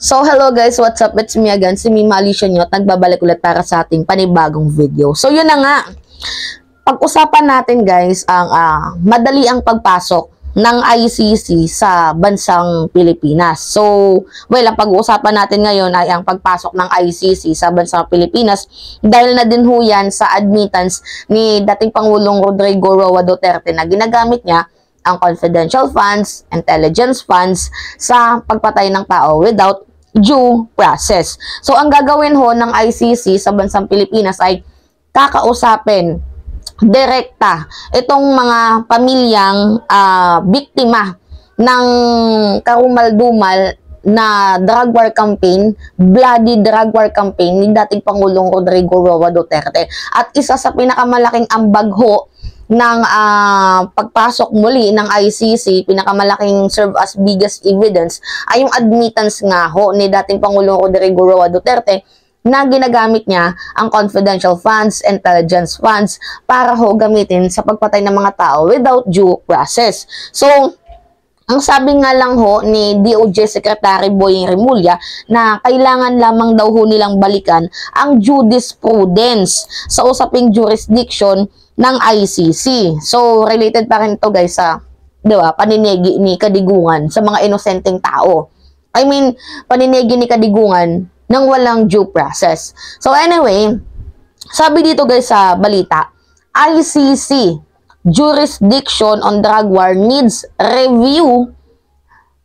So, hello guys, what's up? It's me again, si Mima Alicia nyo at nagbabalik ulit para sa ating panibagong video. So, yun na nga. Pag-usapan natin guys ang madali ang pagpasok ng ICC sa bansang Pilipinas. So, well, ang pag-uusapan natin ngayon ay ang pagpasok ng ICC sa bansang Pilipinas dahil na din ho yan sa admittance ni dating Pangulong Rodrigo Roa Duterte na ginagamit niya ang confidential funds, intelligence funds sa pagpatay ng tao without due process. So, ang gagawin ho ng ICC sa bansang Pilipinas ay kakausapin direkta itong mga pamilyang biktima ng karumal-dumal na drug war campaign, bloody drug war campaign ni dating Pangulong Rodrigo Roa Duterte. At isa sa pinakamalaking ambag ho ng pagpasok muli ng ICC, pinakamalaking serve as biggest evidence, ay yung admittance nga ho ni dating Pangulong Rodrigo Roa Duterte na ginagamit niya ang confidential funds, intelligence funds para ho gamitin sa pagpatay ng mga tao without due process. So, ang sabi nga lang ho ni DOJ Secretary Boying Remulla na kailangan lamang daw ho nilang balikan ang jurisprudence sa usaping jurisdiction ng ICC. So, related pa rin ito guys sa, di ba, paninigi ni Kadigungan sa mga inosenteng tao. I mean, paninigi ni Kadigungan nang walang due process. So, anyway, sabi dito guys sa balita, ICC jurisdiction on drug war needs review.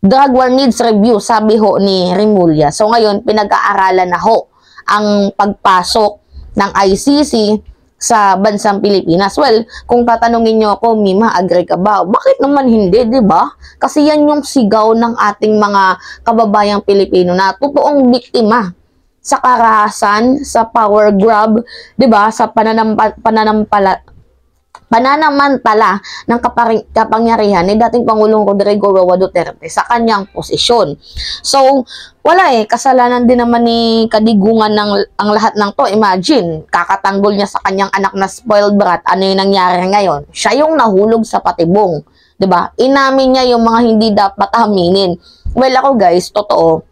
Drug war needs review, sabi ho ni Remulla. So, ngayon, pinag-aaralan na ho ang pagpasok ng ICC sa bansang Pilipinas. Well, kung tatanungin nyo ako, Mima, agree ka ba? Bakit naman hindi, di ba? Kasi yan yung sigaw ng ating mga kababayang Pilipino na totoong biktima sa karahasan, sa power grab, di ba? Sa pananamantala ng kapangyarihan ni dating Pangulong Rodrigo Roa Duterte sa kanyang posisyon. So, wala kasalanan din naman ni Kadigungan ang lahat ng to. Imagine, kakatanggol niya sa kanyang anak na spoiled brat. Ano yung nangyari ngayon? Siya yung nahulog sa patibong. 'Di ba? Inamin niya yung mga hindi dapat aminin. Well, ako guys, totoo.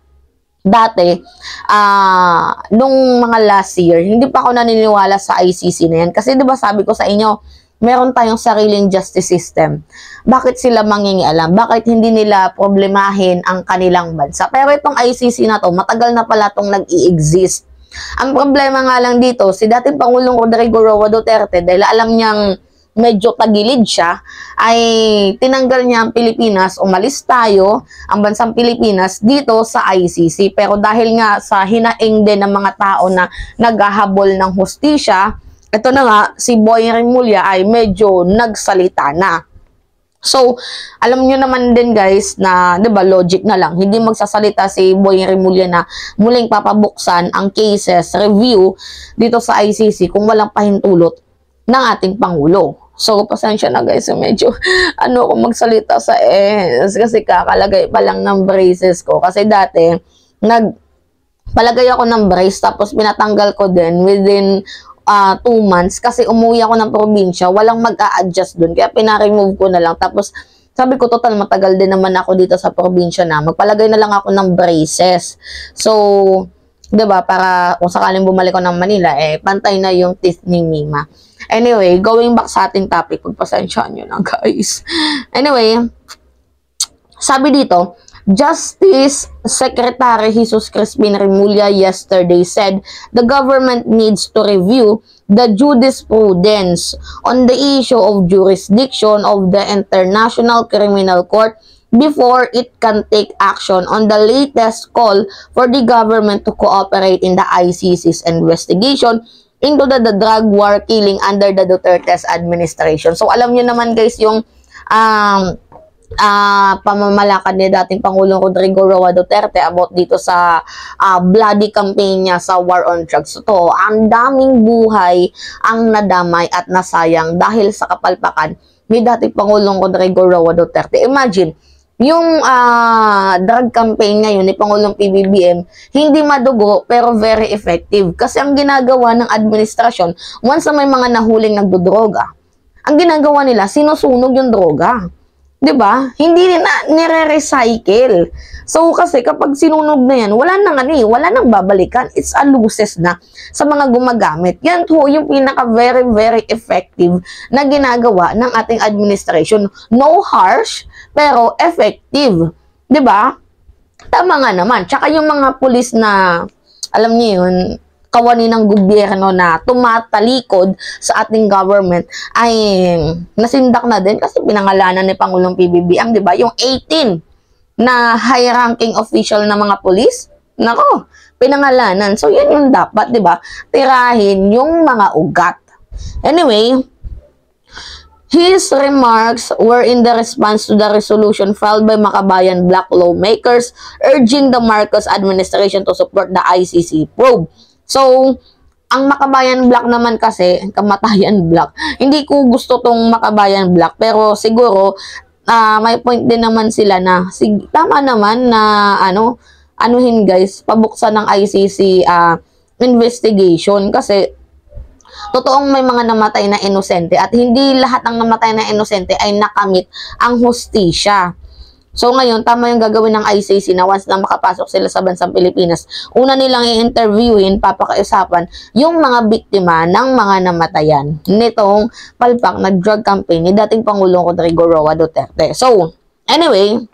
Dati, nung mga last year, hindi pa ako naniniwala sa ICC na yan. Kasi 'di ba sabi ko sa inyo, meron tayong sariling justice system. Bakit sila mangingialam? Bakit hindi nila problemahin ang kanilang bansa? Pero itong ICC na to, matagal na pala itong nag-i-exist. Ang problema nga lang dito, si dating Pangulong Rodrigo Roa Duterte, dahil alam niyang medyo tagilid siya, ay tinanggal niya ang Pilipinas, umalis tayo, ang bansang Pilipinas, dito sa ICC. Pero dahil nga sa hinaing din ng mga tao na naghahabol ng hustisya, ito na nga, si Boying Remulla ay medyo nagsalita na. So, alam nyo naman din guys na, di ba, logic na lang. Hindi magsasalita si Boying Remulla na muling papabuksan ang cases review dito sa ICC kung walang pahintulot ng ating Pangulo. So, pasensya na guys, medyo ako magsalita sa kasi kakalagay pa lang ng braces ko. Kasi dati, palagay ako ng brace tapos pinatanggal ko din within 2 months kasi umuwi ako ng probinsya, walang mag-a-adjust dun. Kaya pina-remove ko na lang. Tapos, sabi ko, total, matagal din naman ako dito sa probinsya na. Magpalagay na lang ako ng braces. So, 'di ba, para kung sakaling bumalik ko ng Manila, pantay na yung teeth ni Mima. Anyway, going back sa ating topic, pagpasensyaan nyo na guys. Anyway, sabi dito, Justice Secretary Jesus Crispin Remulla yesterday said the government needs to review the jurisprudence on the issue of jurisdiction of the International Criminal Court before it can take action on the latest call for the government to cooperate in the ICC's investigation into the drug war killing under the Duterte's administration. So, alam niyo naman guys yung pamamalakad ni dating Pangulong Rodrigo Roa Duterte about dito sa bloody campaign niya sa war on drugs. So, ang daming buhay ang nadamay at nasayang dahil sa kapalpakan ni dating Pangulong Rodrigo Roa Duterte. Imagine, yung drug campaign ngayon ni Pangulong PBBM, hindi madugo pero very effective. Kasi ang ginagawa ng administrasyon, once na may mga nahuling nagdodroga, ang ginagawa nila, sinusunog yung droga. 'Di ba? Hindi na nire-recycle. So kasi kapag sinunog na yan, wala nang wala nang babalikan. It's a loses na sa mga gumagamit. Yan po yung pinaka very very effective na ginagawa ng ating administration. No harsh, pero effective. 'Di ba? Tama nga naman. Tsaka yung mga pulis na, alam niyo yun, kawani ng gobyerno na tumatalikod sa ating government ay nasindak na din kasi pinangalanan ni Pangulong PBBM, 'di ba? Yung 18 na high-ranking official na mga pulis, nako, pinangalanan. So yan yung dapat, 'di ba? Tirahin yung mga ugat. Anyway, his remarks were in the response to the resolution filed by Makabayan Black lawmakers urging the Marcos administration to support the ICC probe. So, ang Makabayan Black naman kasi, Kamatayan Black, hindi ko gusto tong Makabayan Black, pero siguro, may point din naman sila na, tama naman na, anuhin guys, pabuksan ng ICC investigation kasi, totoong may mga namatay na inosente at hindi lahat ng namatay na inosente ay nakamit ang hustisya. So ngayon, tama yung gagawin ng ICC na once na makapasok sila sa bansang Pilipinas, una nilang i-interviewin, papakaisapan yung mga biktima ng mga namatayan nitong palpak na drug campaign ni dating Pangulong Rodrigo Roa Duterte. So, anyway,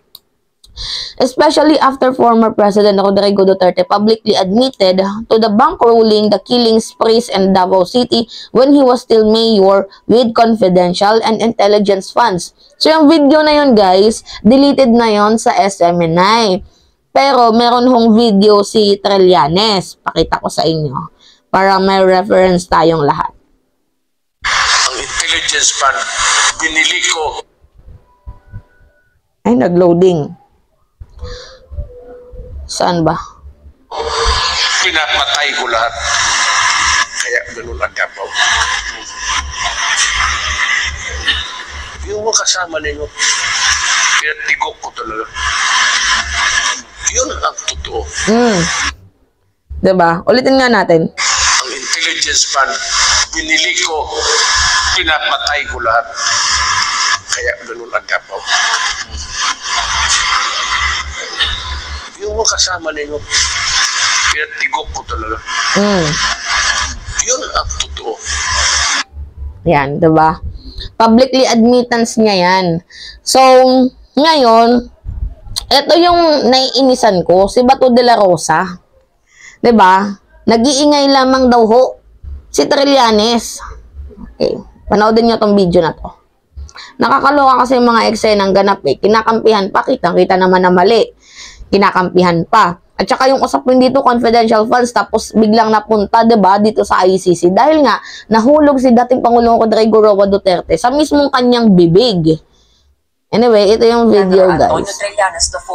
especially after former President Rodrigo Duterte publicly admitted to the bankrolling the killing sprees in Davao City when he was still mayor with confidential and intelligence funds. So yung video na yun guys, deleted na yun sa SMNI. Pero meron hong video si Trillanes. Pakita ko sa inyo para may reference tayong lahat. Ang intelligence fund, binili ko. Ay, nag-loading. Saan ba? Pinapatay ko lahat. Kaya ganun ang Davao. Yung mga kasama ninyo, pinatigok ko talaga. Yun ang totoo. Diba? Ulitin nga natin. Ang intelligence fund, binili ko, pinapatay ko lahat. Kaya ganun ang Davao. Yung mga kasama ninyo, pinatigok ko talaga. Yun ang totoo. Yan, diba? Publicly admittance niya yan. So, ngayon, ito yung naiinisan ko, si Bato de la Rosa. Diba? Nag-iingay lamang daw ho si Trillanes. Okay, panoodin nyo tong video na to. Nakakaloka kasi yung mga eksenang ganap eh. Kinakampihan pa, kita naman na mali. Kinakampihan pa. At saka yung usapin dito, confidential funds, tapos biglang napunta, diba, dito sa ICC. Dahil nga, nahulog si dating Pangulong Rodrigo Roa Duterte sa mismong kanyang bibig. Anyway, ito yung video, guys. Antonio Trillanes IV.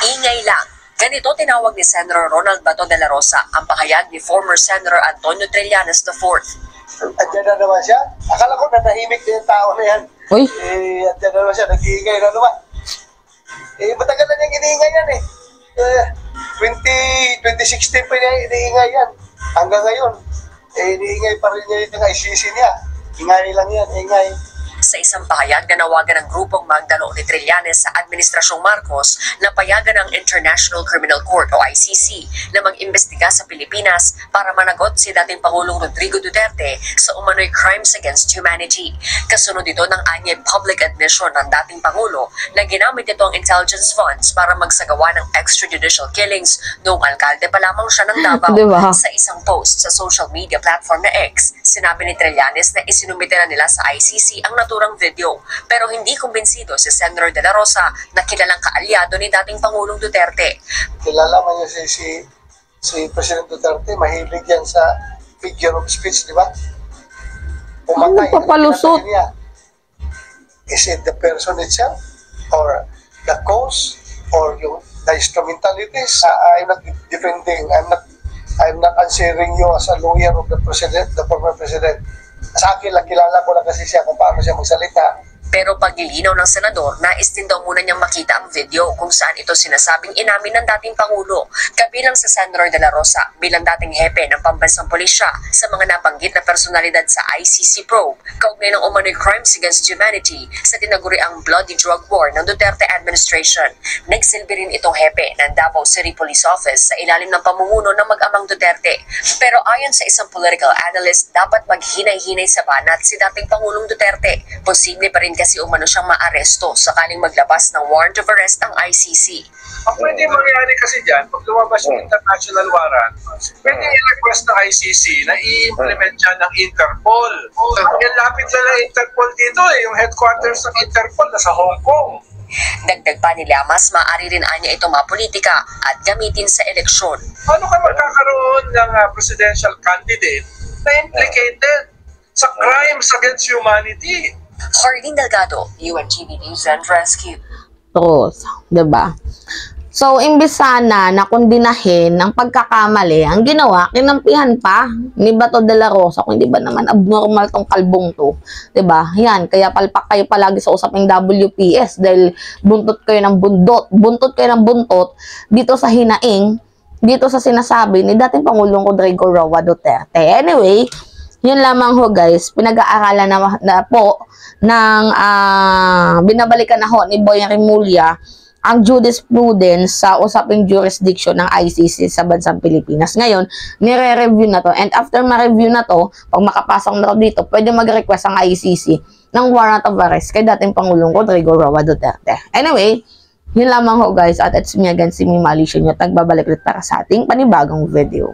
Ingay lang. Ganito tinawag ni Senator Ronald Bato de la Rosa ang pahayag ni former Senator Antonio Trillanes IV. Andiyan na naman siya. Akala ko nanahimik din yung tao na yan. Uy. Andiyan na naman siya. Nag-iingay na naman. Matagal na niyang iniingay yan eh. 2016 pa niya iniingay yan. Hanggang ngayon, iniingay pa rin niya yung ICC niya. Ingay lang yan, ingay. Sa isang pahayag na nawagan ng grupong magdalo ni Trillanes sa Administrasyong Marcos na payagan ng International Criminal Court o ICC na mag-imbestiga sa Pilipinas para managot si dating Pangulong Rodrigo Duterte sa umano'y crimes against humanity. Kasunod ito ng anyay public admission ng dating Pangulo na ginamit ito ang intelligence funds para magsagawa ng extrajudicial killings noong alkalde pa lamang siya ng Davao. Diba? Sa isang post sa social media platform na X, sinabi ni Trillanes na isinumite na nila sa ICC ang naturang video, pero hindi kumbinsido si Senator De La Rosa na kilalang kaalyado ni dating Pangulong Duterte. Kilala man niya si President Duterte, mahilig yan sa figure of speech, di ba? Pumatay. Ano papalusot? Is it the person itself? Or the cause? Or the instrumentalities? I'm not defending, I'm not answering you as a lawyer of the president, the former president. Sa akin lang, kilala ko lang kasi siya kung paano siya magsalita. Pero paglilinaw ng senador, nais din daw muna niyang makita ang video kung saan ito sinasabing inamin ng dating Pangulo, kabilang sa Senador De La Rosa bilang dating hepe ng pambansang pulisya sa mga nabanggit na personalidad sa ICC probe, kaugnay ng umano'y crimes against humanity sa tinaguriang bloody drug war ng Duterte administration. Nagsilbi rin itong hepe ng Davao City Police Office sa ilalim ng pamumuno ng mag-amang Duterte. Pero ayon sa isang political analyst, dapat maghinay-hinay sa banat si dating Pangulong Duterte. Posible pa rin kasi umano siyang maaresto sakaling maglabas ng warrant of arrest ang ICC. Ang pwede mangyari kasi dyan, pag lumabas yung international warrant, pwede i-request ng ICC na i-implement dyan ng Interpol. Ang lapit lang ng Interpol dito yung headquarters ng Interpol nasa Hong Kong. Dagdag pa ni Llamas, maaari rin anya ito mapolitika at gamitin sa eleksyon. Paano ka magkakaroon ng presidential candidate na implicated sa crimes against humanity? Harding Delgado, UNTV News and Rescue. Truth, 'di ba? So, imbis sana na kundinahin ng pagkakamali, ang ginawa, kinampihan pa ni Bato de la Rosa, kung hindi ba naman abnormal tong kalbong to, 'di ba? Yan, kaya palpak kayo palagi sa usaping WPS dahil buntot kayo ng buntot kayo ng buntot dito sa hinaing, dito sa sinasabi ni dating Pangulong Rodrigo Roa Duterte. Anyway, yun lamang ho guys, pinag-aaralan na po ng binabalikan na ho ni Boy Rimulya ang jurisprudence sa usaping jurisdiction ng ICC sa bansang Pilipinas. Ngayon, nire-review na to. And after ma-review na to, pag makapasok na to dito, pwede mag-request ang ICC ng warrant of arrest kay dating Pangulong Rodrigo Roa Duterte. Anyway, yun lamang ho guys. At it's me again, si Mimalisyon nyo. Tagbabalik ulit para sa ating panibagong video.